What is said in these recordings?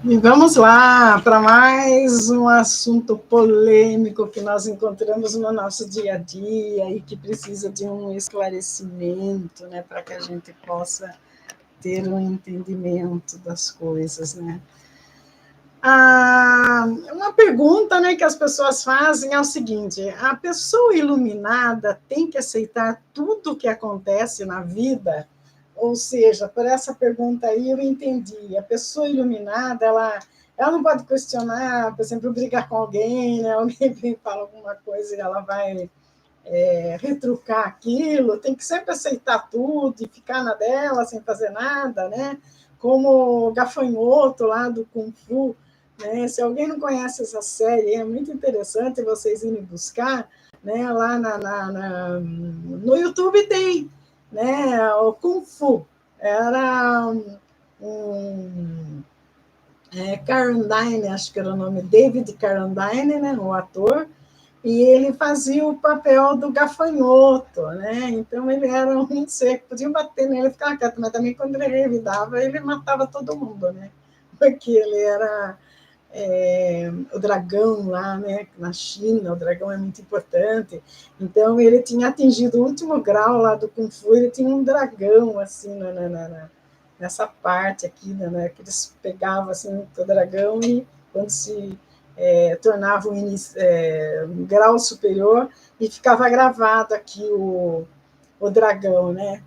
E vamos lá para mais um assunto polêmico que nós encontramos no nosso dia a dia e que precisa de um esclarecimento, né, para que a gente possa ter um entendimento das coisas, né? Uma pergunta, né, que as pessoas fazem é o seguinte: a pessoa iluminada tem que aceitar tudo o que acontece na vida? Ou seja, por essa pergunta aí eu entendi. A pessoa iluminada, ela não pode questionar, por exemplo, brigar com alguém, né? Alguém vem e fala alguma coisa e ela vai retrucar aquilo, tem que sempre aceitar tudo e ficar na dela sem fazer nada, né? Como o gafanhoto lá do Kung Fu, né? Se alguém não conhece essa série, é muito interessante vocês irem buscar, né? Lá no YouTube tem, né? O Kung Fu era um Carradine, acho que era o nome, David Carradine, né? O ator, e ele fazia o papel do gafanhoto, né? Então ele era um ser que podia bater nele e ficar quieto, mas também quando ele revidava, ele matava todo mundo, né? Porque ele era o dragão lá, né? Na China, o dragão é muito importante. Então ele tinha atingido o último grau lá do Kung Fu, ele tinha um dragão assim nessa parte aqui, né? Que eles pegavam assim o dragão e quando se tornava um grau superior e ficava gravado aqui o dragão, né?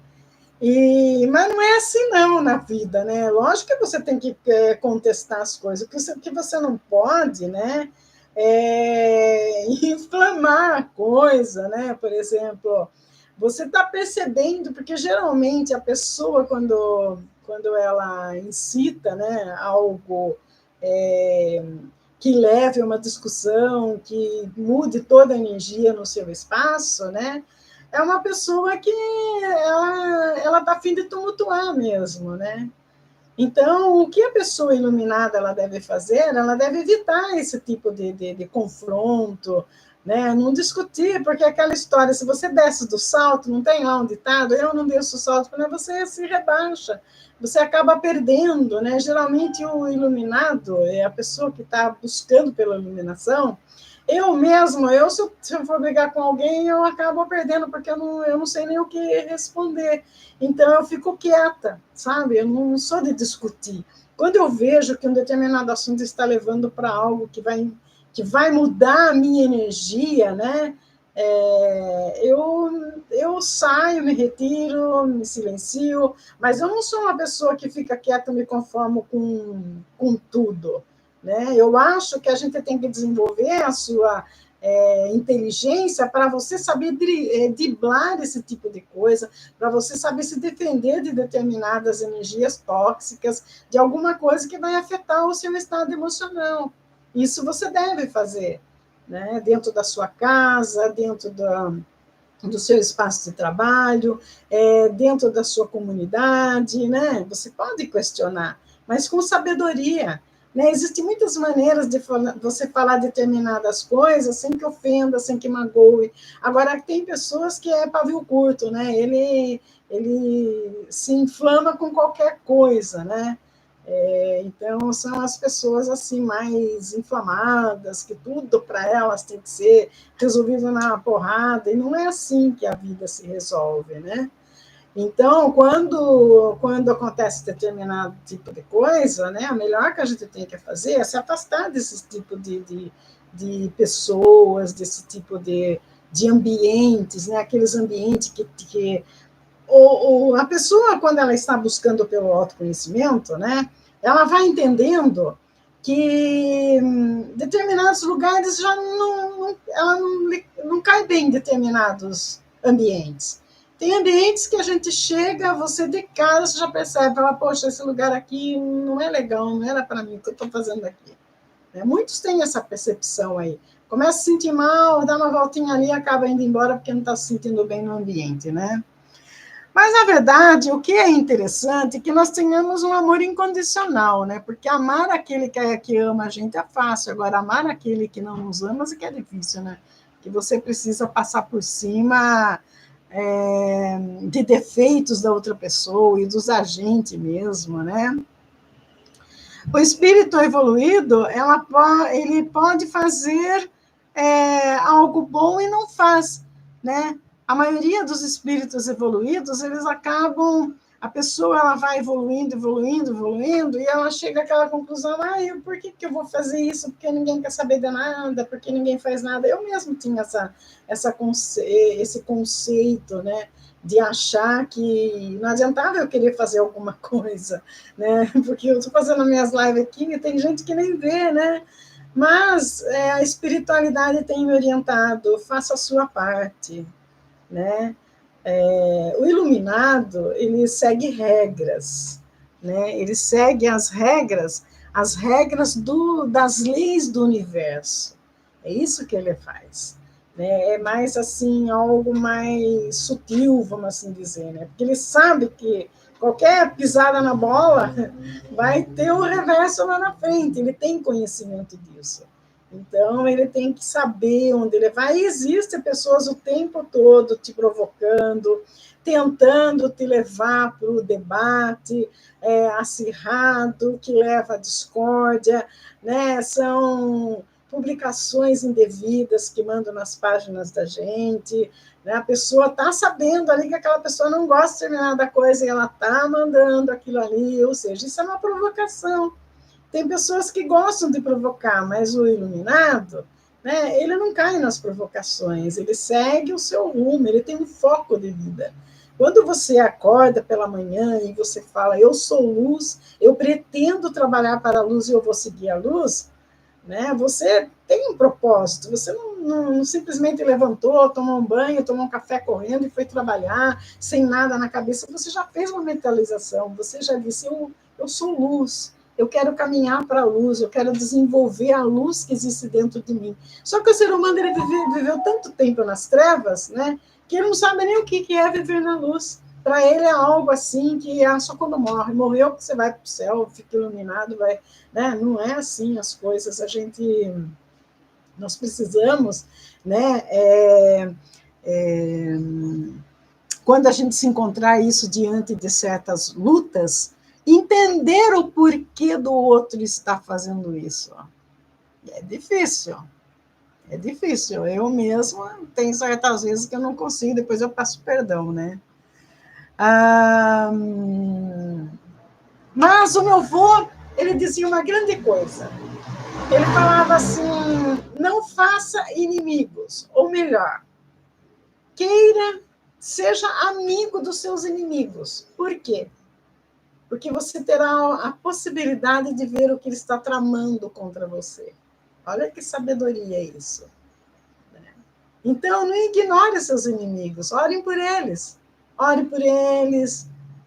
Mas não é assim não na vida, né? Lógico que você tem que contestar as coisas, que você não pode, né? Inflamar a coisa, né? Por exemplo, você está percebendo, porque geralmente a pessoa, quando ela incita, né, algo que leve a uma discussão, que mude toda a energia no seu espaço, né? É uma pessoa que ela está a fim de tumultuar mesmo, né? Então, o que a pessoa iluminada ela deve fazer? Ela deve evitar esse tipo de confronto, né? Não discutir, porque aquela história, se você desce do salto, não tem lá um ditado, eu não desço o salto, porque você se rebaixa, você acaba perdendo, né? Geralmente o iluminado é a pessoa que está buscando pela iluminação. Eu mesmo, se eu for brigar com alguém, eu acabo perdendo, porque eu não sei nem o que responder. Então, eu fico quieta, sabe? Eu não sou de discutir. Quando eu vejo que um determinado assunto está levando para algo que vai mudar a minha energia, né? Eu saio, me retiro, me silencio, mas eu não sou uma pessoa que fica quieta e me conformo com tudo. Né? Eu acho que a gente tem que desenvolver a sua inteligência para você saber driblar esse tipo de coisa, para você saber se defender de determinadas energias tóxicas, de alguma coisa que vai afetar o seu estado emocional. Isso você deve fazer, né? Dentro da sua casa, dentro do seu espaço de trabalho, dentro da sua comunidade, né? Você pode questionar, mas com sabedoria. Né? Existem muitas maneiras de você falar determinadas coisas sem que ofenda, sem que magoe. Agora, tem pessoas que é pavio curto, né? Ele se inflama com qualquer coisa, né? Então, são as pessoas assim mais inflamadas, que tudo para elas tem que ser resolvido na porrada, e não é assim que a vida se resolve, né? Então, quando acontece determinado tipo de coisa, né, a melhor que a gente tem que fazer é se afastar desse tipo de pessoas, desse tipo de ambientes, né, aqueles ambientes que a pessoa, quando ela está buscando pelo autoconhecimento, né, ela vai entendendo que determinados lugares já ela não cai bem em determinados ambientes. Tem ambientes que a gente chega, você de cara, você já percebe, fala, poxa, esse lugar aqui não é legal, não era para mim o que eu estou fazendo aqui. Muitos têm essa percepção aí. Começa a se sentir mal, dá uma voltinha ali e acaba indo embora porque não está se sentindo bem no ambiente, né? Mas, na verdade, o que é interessante é que nós tenhamos um amor incondicional, né? Porque amar aquele que ama a gente é fácil, agora amar aquele que não nos ama é que é difícil, né? Que você precisa passar por cima de defeitos da outra pessoa e dos agentes mesmo, né? O espírito evoluído, ele pode fazer algo bom e não faz, né? A maioria dos espíritos evoluídos, eles acabam, a pessoa ela vai evoluindo, evoluindo, evoluindo, e ela chega àquela conclusão, por que eu vou fazer isso? Porque ninguém quer saber de nada, porque ninguém faz nada. Eu mesmo tinha esse conceito, né? De achar que não adiantava eu querer fazer alguma coisa, né? Porque eu estou fazendo minhas lives aqui e tem gente que nem vê, né? Mas a espiritualidade tem me orientado, faça a sua parte, né? O iluminado, ele segue regras, né? Ele segue as regras das leis do universo. É isso que ele faz. Né? É mais assim, algo mais sutil, vamos assim dizer, né? Porque ele sabe que qualquer pisada na bola vai ter o reverso lá na frente, ele tem conhecimento disso. Então, ele tem que saber onde ele vai. E existem pessoas o tempo todo te provocando, tentando te levar para o debate acirrado, que leva à discórdia, né? São publicações indevidas que mandam nas páginas da gente, né? A pessoa está sabendo ali que aquela pessoa não gosta de determinada coisa e ela está mandando aquilo ali, ou seja, isso é uma provocação. Tem pessoas que gostam de provocar, mas o iluminado, né, ele não cai nas provocações, ele segue o seu rumo, ele tem um foco de vida. Quando você acorda pela manhã e você fala, eu sou luz, eu pretendo trabalhar para a luz e eu vou seguir a luz, né, você tem um propósito, você não simplesmente levantou, tomou um banho, tomou um café correndo e foi trabalhar sem nada na cabeça, você já fez uma mentalização, você já disse, eu sou luz, eu quero caminhar para a luz, eu quero desenvolver a luz que existe dentro de mim. Só que o ser humano ele viveu tanto tempo nas trevas, né, que ele não sabe nem o que é viver na luz. Para ele é algo assim que é só quando morre. Morreu que você vai para o céu, fica iluminado, vai, né? Não é assim as coisas. Nós precisamos, né? Quando a gente se encontrar isso diante de certas lutas, entender o porquê do outro estar fazendo isso. É difícil. É difícil. Eu mesma tenho certas vezes que eu não consigo, depois eu peço perdão, né? Mas o meu avô, ele dizia uma grande coisa. Ele falava assim, não faça inimigos, ou melhor, seja amigo dos seus inimigos. Por quê? Porque você terá a possibilidade de ver o que ele está tramando contra você. Olha que sabedoria é isso. Então, não ignore seus inimigos, ore por eles,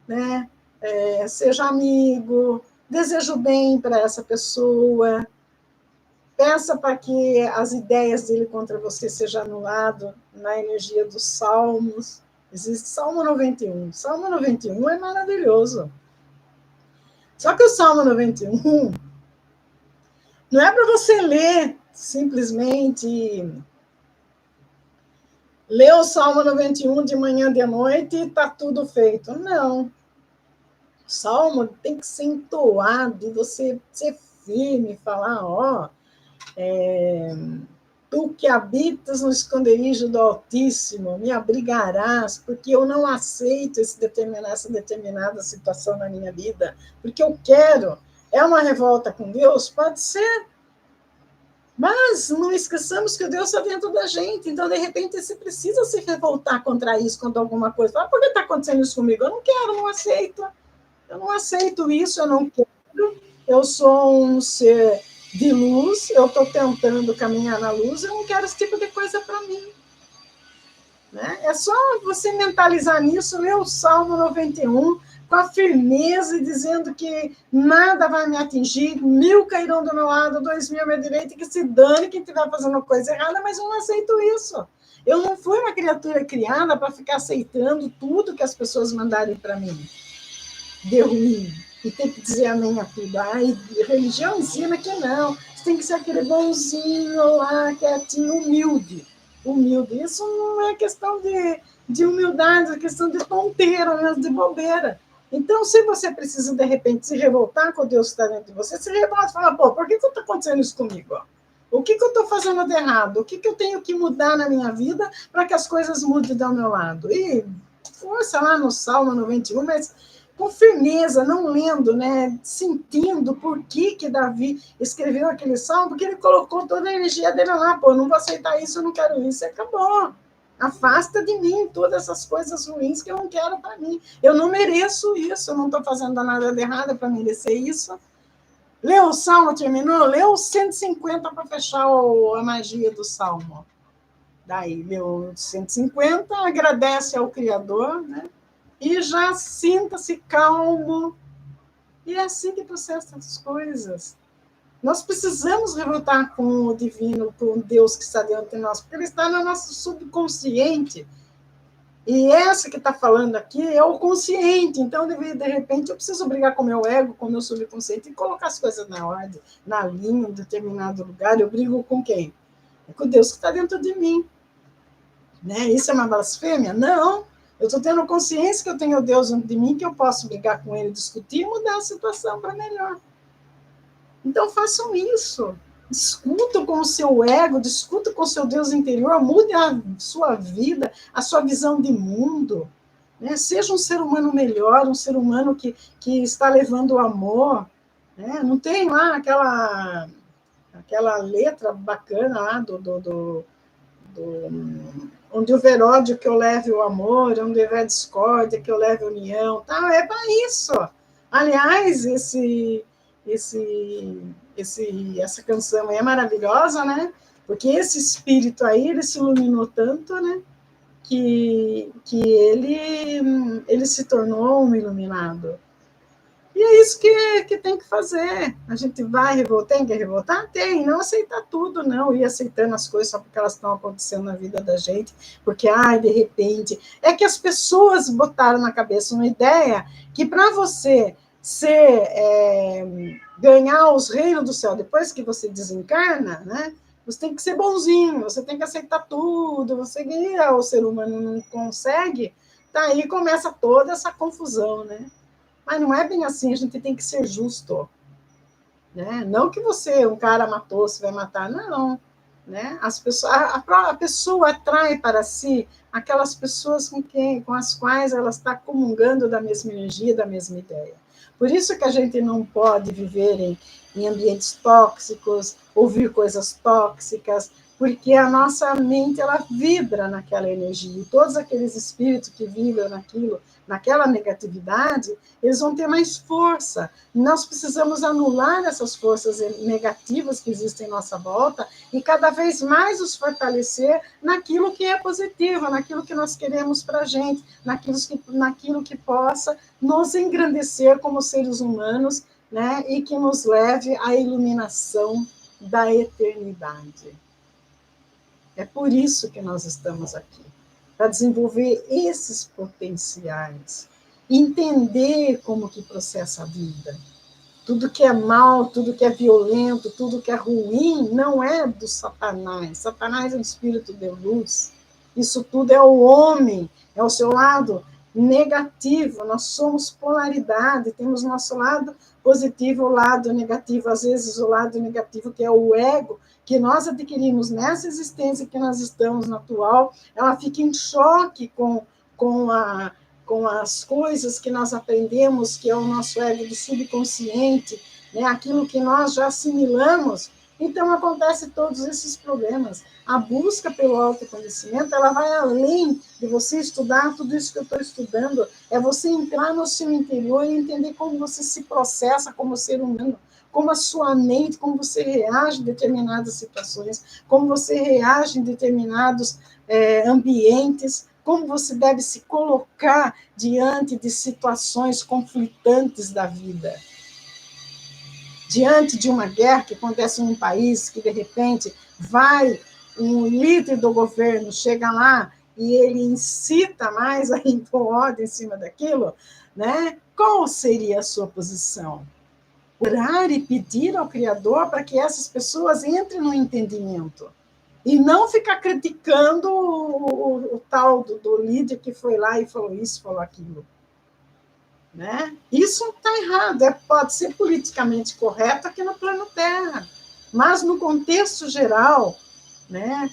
né? Seja amigo, deseja o bem para essa pessoa, peça para que as ideias dele contra você sejam anuladas na energia dos salmos. Existe Salmo 91. Salmo 91 é maravilhoso. Só que o Salmo 91 não é para você ler simplesmente ler o Salmo 91 de manhã, de noite e está tudo feito. Não. O Salmo tem que ser entoado e você ser firme, falar, tu que habitas no esconderijo do Altíssimo, me abrigarás, porque eu não aceito essa determinada situação na minha vida, porque eu quero. É uma revolta com Deus? Pode ser. Mas não esqueçamos que Deus está dentro da gente, então, de repente, você precisa se revoltar contra isso, contra alguma coisa. Fala, por que está acontecendo isso comigo? Eu não quero, não aceito. Eu não aceito isso, eu não quero. Eu sou um ser de luz, eu estou tentando caminhar na luz, eu não quero esse tipo de coisa para mim. Né? É só você mentalizar nisso, ler o Salmo 91, com a firmeza e dizendo que nada vai me atingir, 1000 cairão do meu lado, 2000 à minha direita, que se dane quem estiver fazendo coisa errada, mas eu não aceito isso. Eu não fui uma criatura criada para ficar aceitando tudo que as pessoas mandarem para mim de ruim, e ter que dizer amém a tudo. Ai, religião ensina que não, você tem que ser aquele bonzinho lá, quietinho, humilde. Humilde. Isso não é questão de humildade, é questão de tonteira mesmo, de bobeira. Então, se você precisa, de repente, se revoltar com Deus que está dentro de você, se revolta e fala, pô, por que está acontecendo isso comigo? O que eu estou fazendo de errado? O que eu tenho que mudar na minha vida para que as coisas mudem do meu lado? E força lá no Salmo 91, mas com firmeza, não lendo, né? Sentindo por que Davi escreveu aquele salmo, porque ele colocou toda a energia dele lá, pô, não vou aceitar isso, eu não quero isso, e acabou. Afasta de mim todas essas coisas ruins que eu não quero para mim. Eu não mereço isso, eu não estou fazendo nada de errado para merecer isso. Leu o Salmo, terminou? Leu o 150 para fechar a magia do Salmo. Daí, leu 150, agradece ao Criador, né? E já sinta-se calmo. E é assim que processa as coisas. Nós precisamos revoltar com o divino, com Deus que está dentro de nós, porque ele está no nosso subconsciente. E essa que está falando aqui é o consciente. Então, de repente, eu preciso brigar com o meu ego, com o meu subconsciente e colocar as coisas na ordem, na linha, em determinado lugar. Eu brigo com quem? É com Deus que está dentro de mim. Né? Isso é uma blasfêmia? Não. Eu estou tendo consciência que eu tenho Deus dentro de mim, que eu posso brigar com ele, discutir e mudar a situação para melhor. Então, façam isso. Discutam com o seu ego, discutam com o seu Deus interior, mude a sua vida, a sua visão de mundo. Né? Seja um ser humano melhor, um ser humano que está levando o amor. Né? Não tem lá aquela letra bacana lá do onde houver ódio que eu leve o amor, onde houver discórdia que eu leve a união. Tá? É para isso. Aliás, essa canção aí é maravilhosa, né? Porque esse espírito aí, ele se iluminou tanto, né? Que ele se tornou um iluminado. E é isso que tem que fazer. A gente vai revoltar, tem que revoltar? Tem, não aceitar tudo, não, ir aceitando as coisas só porque elas estão acontecendo na vida da gente, porque, de repente, é que as pessoas botaram na cabeça uma ideia que para você ganhar os reinos do céu depois que você desencarna, né? Você tem que ser bonzinho, você tem que aceitar tudo, você o ser humano não consegue, daí começa toda essa confusão, né? Mas não é bem assim, a gente tem que ser justo. Né? Não que um cara matou, você vai matar, não. Né? A pessoa atrai para si aquelas pessoas com as quais ela está comungando da mesma energia, da mesma ideia. Por isso que a gente não pode viver em ambientes tóxicos, ouvir coisas tóxicas, porque a nossa mente ela vibra naquela energia, e todos aqueles espíritos que vibram naquela negatividade, eles vão ter mais força. Nós precisamos anular essas forças negativas que existem em nossa volta e cada vez mais os fortalecer naquilo que é positivo, naquilo que nós queremos para a gente, naquilo que possa nos engrandecer como seres humanos, né, e que nos leve à iluminação da eternidade. É por isso que nós estamos aqui, para desenvolver esses potenciais, entender como que processa a vida. Tudo que é mal, tudo que é violento, tudo que é ruim, não é do Satanás. Satanás é um espírito de luz. Isso tudo é o homem, é o seu lado negativo. Nós somos polaridade, temos nosso lado positivo, o lado negativo. Às vezes, o lado negativo, que é o ego, que nós adquirimos nessa existência que nós estamos na atual, ela fica em choque com as coisas que nós aprendemos, que é o nosso ego do subconsciente, né? Aquilo que nós já assimilamos. Então, acontece todos esses problemas. A busca pelo autoconhecimento, ela vai além de você estudar tudo isso que eu estou estudando, é você entrar no seu interior e entender como você se processa como ser humano, como a sua mente, como você reage em determinadas situações, como você reage em determinados ambientes, como você deve se colocar diante de situações conflitantes da vida. Diante de uma guerra que acontece em um país, que de repente vai um líder do governo, chega lá e ele incita mais a impor ordem em cima daquilo, né? Qual seria a sua posição? Orar e pedir ao Criador para que essas pessoas entrem no entendimento. E não ficar criticando o tal do líder que foi lá e falou isso, falou aquilo. né? Isso está errado, pode ser politicamente correto aqui no plano Terra, mas no contexto geral, né,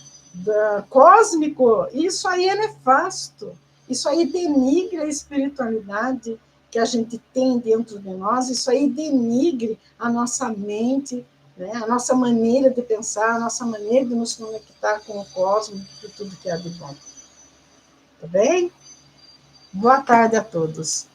cósmico, isso aí é nefasto, isso aí denigra a espiritualidade que a gente tem dentro de nós, isso aí denigre a nossa mente, né, a nossa maneira de pensar, a nossa maneira de nos conectar com o cosmos e tudo que é de bom. Tá bem? Boa tarde a todos.